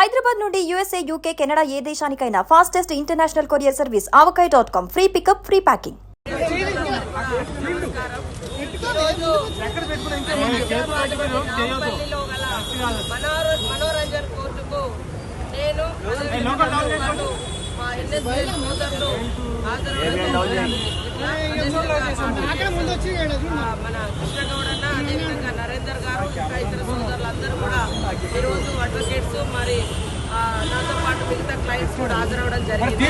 హైదరాబాద్ నుండి USA, UK, Canada ఏ దేశానికైనా fastest international courier service avocai.com. Free pickup, free packing. Manoranjan కోర్టుకు నేను మన కృష్ణగౌడన్న, అదేవిధంగా నరేందర్ గారు, ఇంకా ఇతర సోదరులందరూ కూడా ఈరోజు అడ్వకేట్స్ మరి నాతో పాటు మిగతా క్లయింట్స్ కూడా హాజరవడం జరిగింది.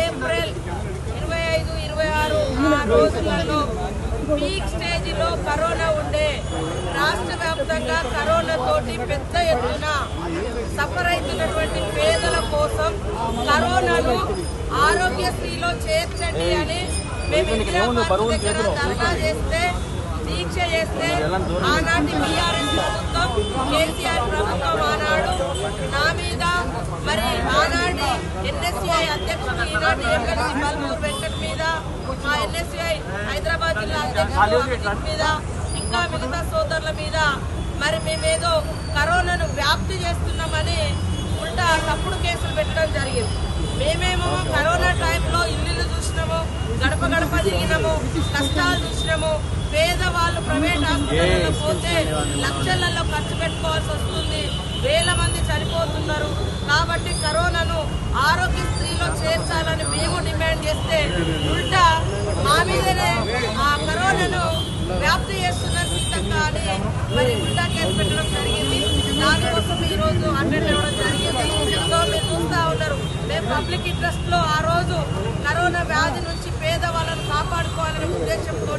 ఏప్రిల్ 25, 26 ఆ రోజులలో పీక్ స్టేజ్లో కరోనా ఉండే, రాష్ట్ర వ్యాప్తంగా కరోనా తోటి పెద్ద ఎత్తున సఫర్ అవుతున్నటువంటి పేదల కోసం కరోనాను ఆరోగ్యశ్రీలో చేర్చండి అని మేము ఇందిరాబాద్ దగ్గర ధర్నా చేస్తే, దీక్ష చేస్తే ఆనాటి బీఆర్ఎస్ ప్రభుత్వం, కేసీఆర్ ప్రభుత్వం ఆనాడు నా మీద, మరి ఆనాటి ఎన్ఎస్సీఐ అధ్యక్షుడు ఈనాటి ఎమ్మెల్సీ బల్మూరు వెంకట్ మీద, మా ఎన్ఎస్సీఐ హైదరాబాద్ జిల్లా అధ్యక్షుడు అభిజిత్ మీద, ఇంకా మిగతా సోదరుల మీద మరి మేమేదో కరోనాను వ్యాప్తి చేస్తున్నామని ఉల్టా తప్పుడు కేసులు పెట్టడం జరిగింది. మేమేమో కరోనా టైంలో ఇల్లు చూసినాము, గడప గడప తిరిగినాము, కష్టాలు చూసినాము. పేదవాళ్ళు ప్రైవేట్ హాస్పిటల్లో పోతే లక్షలలో ఖర్చు పెట్టుకోవాల్సి వస్తుంది, వేల మంది చనిపోతున్నారు. కాబట్టి కరోనాను ఆరోగ్యశ్రీలో చేర్చాలని మేము డిమాండ్ చేస్తే ఉల్టా మా మీదనే ఆ కరోనాను వ్యాప్తి చేస్తున్నారు సీతక్క అని మరి ఉల్టా కేసు పెట్టడం జరిగింది. దానికోసం ఈ రోజు అటెండ్ అవ్వడం జరిగింది. సో మీరు చూస్తా ఉన్నారు, మేము పబ్లిక్ ఇంట్రెస్ట్ లో ఆ రోజు కరోనా వ్యాధి నుంచి పేదవాళ్ళను కాపాడుకోవాలనే ఉద్దేశంతో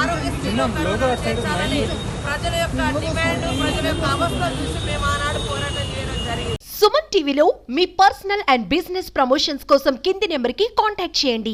ఆరోగ్యశ్రీలో కరోనా చేర్చాలని ప్రజల యొక్క డిమాండ్, ప్రజల యొక్క అవస్థలు చూసి మేము ఆనాడు పోరాటం చేయడం జరిగింది. సుమన్ టీవీలో మీ పర్సనల్ అండ్ బిజినెస్ ప్రమోషన్స్ కోసం కింది నెంబర్కి కాంటాక్ట్ చేయండి.